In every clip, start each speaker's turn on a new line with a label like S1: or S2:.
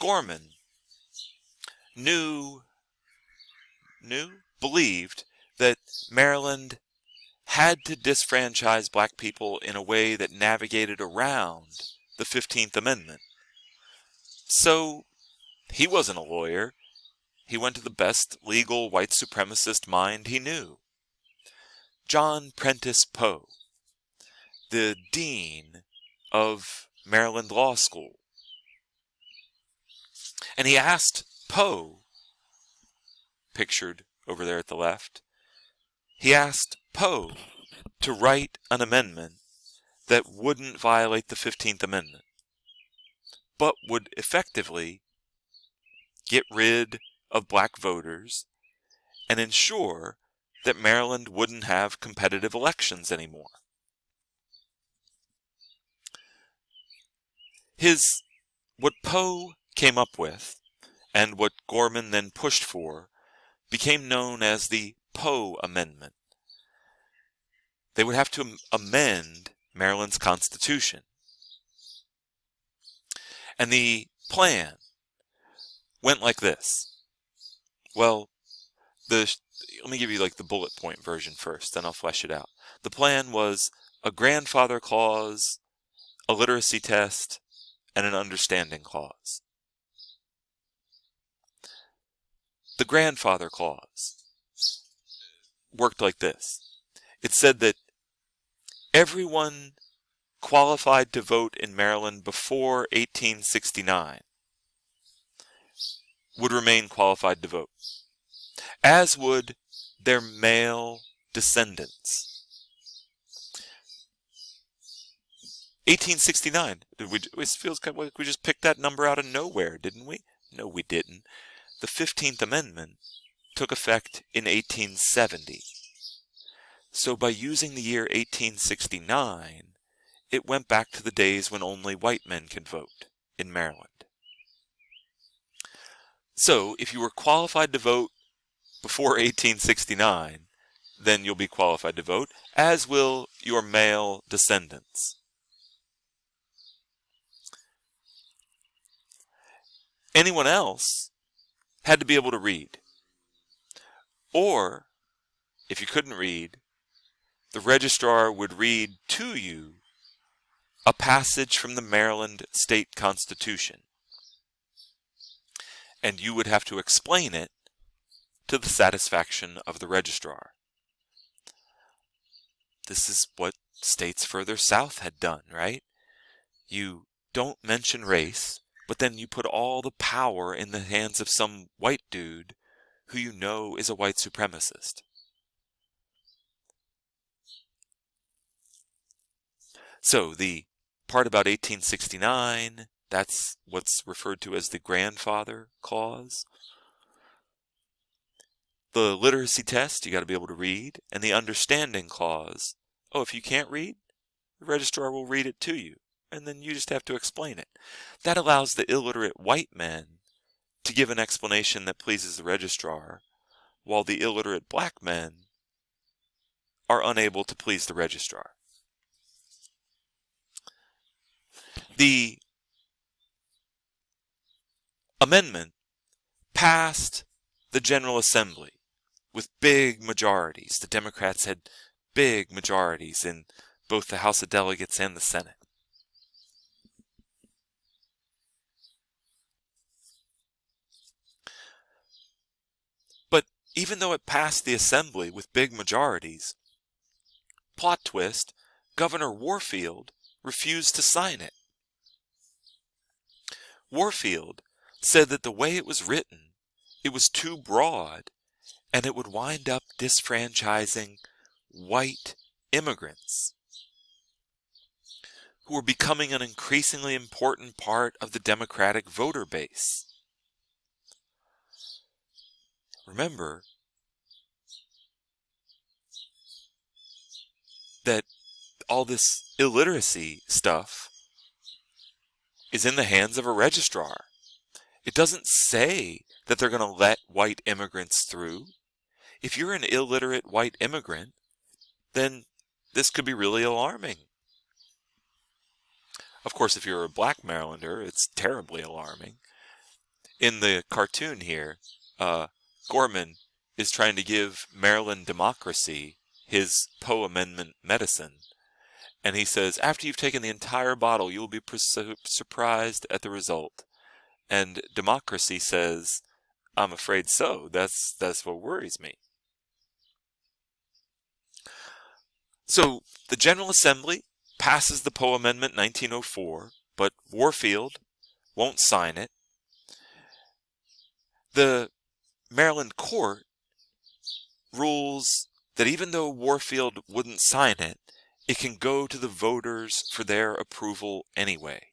S1: Gorman believed that Maryland had to disfranchise black people in a way that navigated around the 15th Amendment. So he wasn't a lawyer. He went to the best legal white supremacist mind he knew. John Prentice Poe, the dean of Maryland Law School. And he asked Poe, pictured over there at the left, he asked Poe to write an amendment that wouldn't violate the 15th Amendment, but would effectively get rid of black voters and ensure that Maryland wouldn't have competitive elections anymore. What Poe came up with, and what Gorman then pushed for, became known as the Poe Amendment. They would have to amend Maryland's Constitution. And the plan went like this. Well, let me give you like the bullet point version first, then I'll flesh it out. The plan was a grandfather clause, a literacy test, and an understanding clause. The grandfather clause worked like this. It said that everyone qualified to vote in Maryland before 1869 would remain qualified to vote, as would their male descendants. 1869, it feels kind of like we just picked that number out of nowhere, didn't we? No, we didn't. The 15th Amendment took effect in 1870. So by using the year 1869, it went back to the days when only white men could vote in Maryland. So if you were qualified to vote before 1869, then you'll be qualified to vote, as will your male descendants. Anyone else had to be able to read. Or, if you couldn't read, the registrar would read to you a passage from the Maryland State Constitution. And you would have to explain it to the satisfaction of the registrar. This is what states further south had done, right? You don't mention race, but then you put all the power in the hands of some white dude who you know is a white supremacist. So the part about 1869, that's what's referred to as the grandfather clause. The literacy test, you got to be able to read. And the understanding clause, oh, if you can't read, the registrar will read it to you. And then you just have to explain it. That allows the illiterate white men to give an explanation that pleases the registrar, while the illiterate black men are unable to please the registrar. The amendment passed the General Assembly with big majorities. The Democrats had big majorities in both the House of Delegates and the Senate. But even though it passed the Assembly with big majorities, plot twist, Governor Warfield refused to sign it. Warfield said that the way it was written, it was too broad, and it would wind up disfranchising white immigrants who were becoming an increasingly important part of the Democratic voter base. Remember that all this illiteracy stuff is in the hands of a registrar. It doesn't say that they're going to let white immigrants through. If you're an illiterate white immigrant, then this could be really alarming. Of course, if you're a black Marylander, it's terribly alarming. In the cartoon here, Gorman is trying to give Maryland democracy his Poe Amendment medicine. And he says, after you've taken the entire bottle, you'll be surprised at the result. And democracy says, I'm afraid so. That's what worries me. So the General Assembly passes the Poe Amendment 1904, but Warfield won't sign it. The Maryland court rules that even though Warfield wouldn't sign it, it can go to the voters for their approval anyway.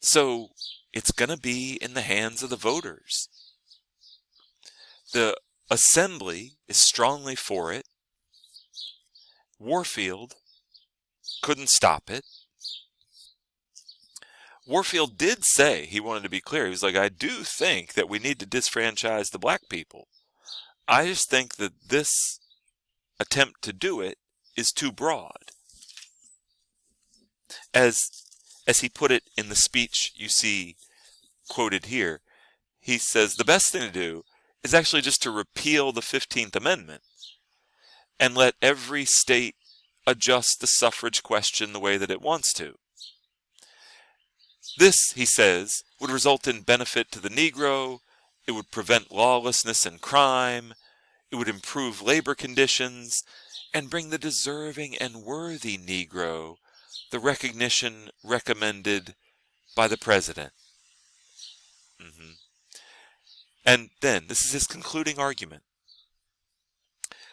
S1: So it's going to be in the hands of the voters. The Assembly is strongly for it. Warfield couldn't stop it. Warfield did say, he wanted to be clear, he was like, I do think that we need to disfranchise the black people. I just think that this attempt to do it is too broad. As he put it in the speech you see quoted here, he says the best thing to do is actually just to repeal the 15th Amendment and let every state adjust the suffrage question the way that it wants to. This, he says, would result in benefit to the Negro, it would prevent lawlessness and crime, it would improve labor conditions, and bring the deserving and worthy Negro the recognition recommended by the President. And then, this is his concluding argument.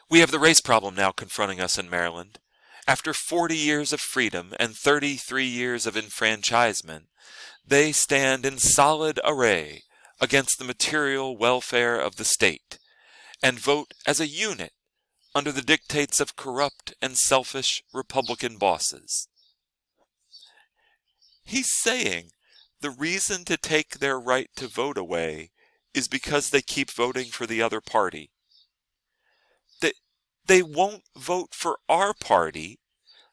S1: We have the race problem now confronting us in Maryland. After 40 years of freedom and 33 years of enfranchisement, they stand in solid array against the material welfare of the state, and vote as a unit under the dictates of corrupt and selfish Republican bosses. He's saying the reason to take their right to vote away is because they keep voting for the other party. They won't vote for our party,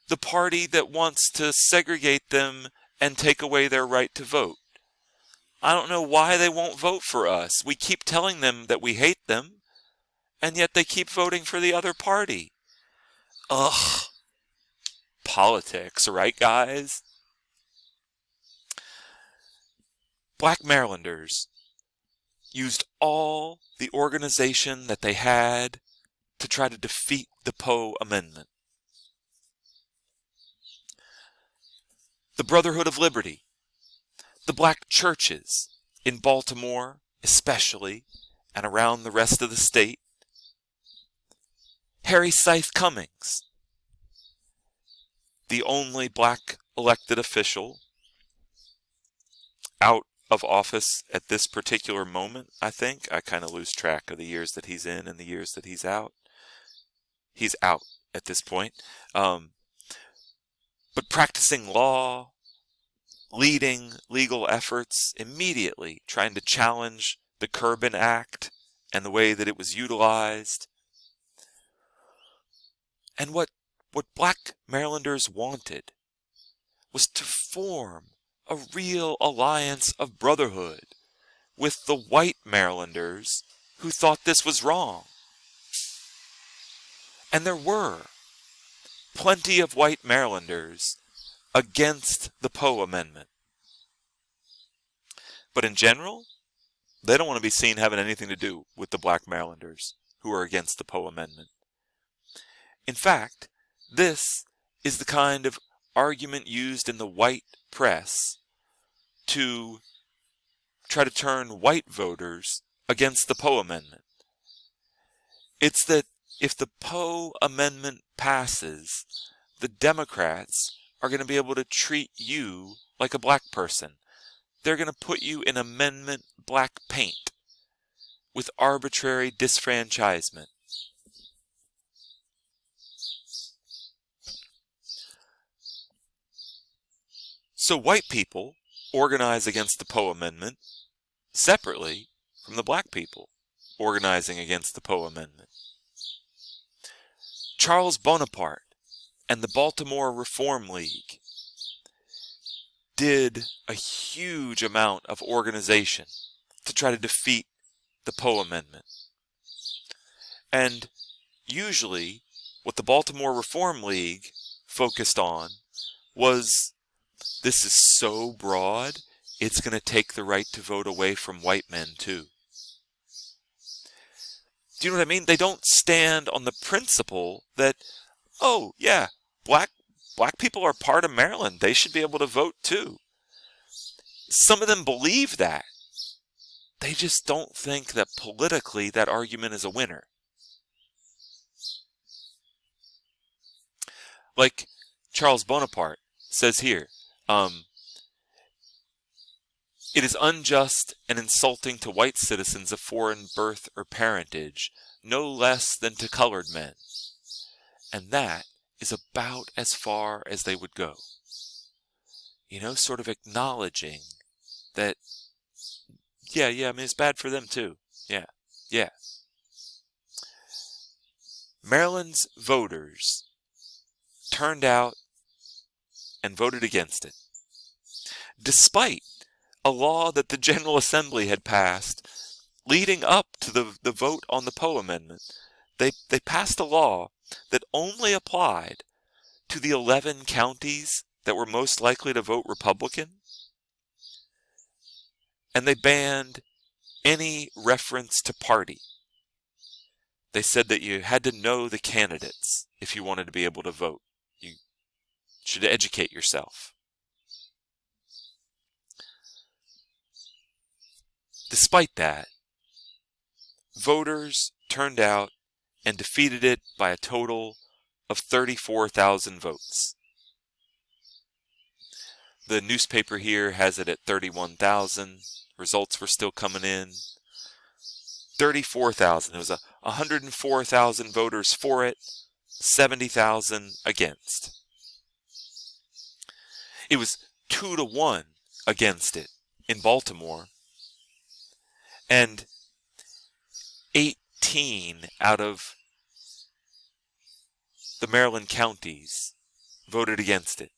S1: the party that wants to segregate them and take away their right to vote. I don't know why they won't vote for us. We keep telling them that we hate them, and yet they keep voting for the other party. Ugh. Politics, right, guys? Black Marylanders used all the organization that they had to try to defeat the Poe Amendment. The Brotherhood of Liberty, the black churches in Baltimore especially, and around the rest of the state, Harry Scythe Cummings, the only black elected official out of office at this particular moment, I think. I kind of lose track of the years that he's in and the years that he's out. He's out at this point. But practicing law, leading legal efforts, immediately trying to challenge the Curbin Act and the way that it was utilized. And what black Marylanders wanted was to form a real alliance of brotherhood with the white Marylanders who thought this was wrong. And there were plenty of white Marylanders against the Poe Amendment. But in general, they don't want to be seen having anything to do with the black Marylanders who are against the Poe Amendment. In fact, this is the kind of argument used in the white press to try to turn white voters against the Poe Amendment. It's that if the Poe Amendment passes, the Democrats are going to be able to treat you like a black person. They're going to put you in amendment black paint with arbitrary disfranchisement. So white people organize against the Poe Amendment separately from the black people organizing against the Poe Amendment. Charles Bonaparte and the Baltimore Reform League did a huge amount of organization to try to defeat the Poe Amendment. And usually what the Baltimore Reform League focused on was, this is so broad, it's going to take the right to vote away from white men too. Do you know what I mean? They don't stand on the principle that, oh yeah, black people are part of Maryland. They should be able to vote too. Some of them believe that. They just don't think that politically that argument is a winner. Like Charles Bonaparte says here, it is unjust and insulting to white citizens of foreign birth or parentage, no less than to colored men. And that is about as far as they would go. You know, sort of acknowledging that, yeah, I mean, it's bad for them too. Yeah. Maryland's voters turned out and voted against it, despite a law that the General Assembly had passed leading up to the vote on the Poe Amendment. They passed a law that only applied to the 11 counties that were most likely to vote Republican, and they banned any reference to party. They said that you had to know the candidates if you wanted to be able to vote. You should educate yourself. Despite that, voters turned out and defeated it by a total of 34,000 votes. The newspaper here has it at 31,000. Results were still coming in. 34,000. It was 104,000 voters for it, 70,000 against. It was 2-1 against it in Baltimore, and 18 out of the Maryland counties voted against it.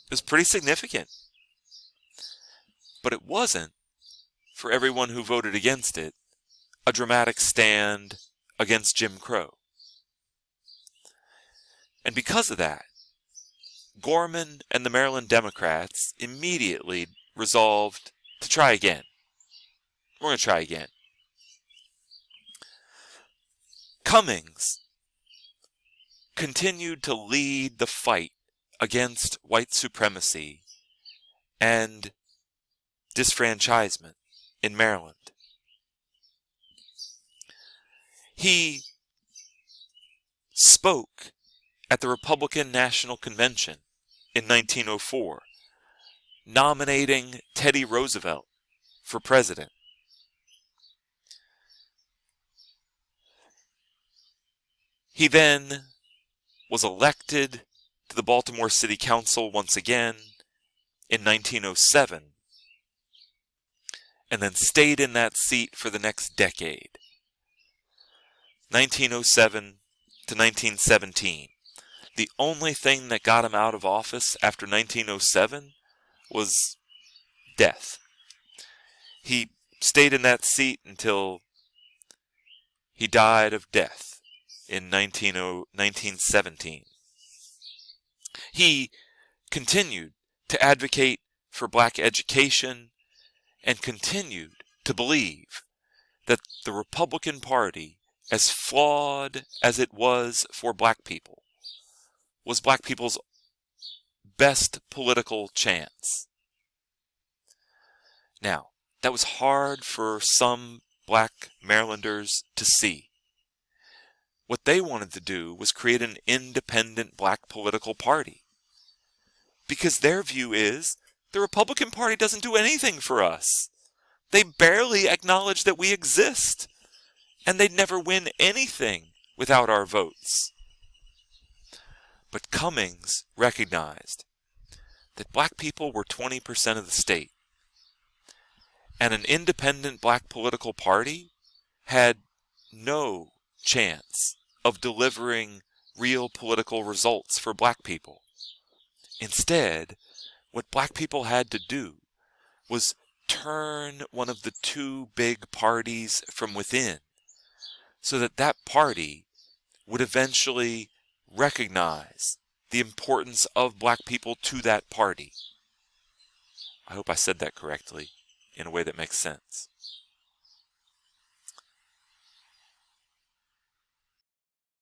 S1: It was pretty significant. But it wasn't, for everyone who voted against it, a dramatic stand against Jim Crow. And because of that, Gorman and the Maryland Democrats immediately resolved to try again. We're going to try again. Cummings continued to lead the fight against white supremacy and disfranchisement in Maryland. He spoke at the Republican National Convention in 1904, nominating Teddy Roosevelt for president. He then was elected to the Baltimore City Council once again in 1907, and then stayed in that seat for the next decade, 1907 to 1917. The only thing that got him out of office after 1907 was death. He stayed in that seat until he died of death in 1917. He continued to advocate for black education and continued to believe that the Republican Party, as flawed as it was for black people, was black people's best political chance. Now, that was hard for some black Marylanders to see. What they wanted to do was create an independent black political party, because their view is the Republican Party doesn't do anything for us. They barely acknowledge that we exist, and they'd never win anything without our votes. But Cummings recognized that black people were 20% of the state, and an independent black political party had no chance of delivering real political results for black people. Instead, what black people had to do was turn one of the two big parties from within, so that that party would eventually recognize the importance of black people to that party. I hope I said that correctly in a way that makes sense.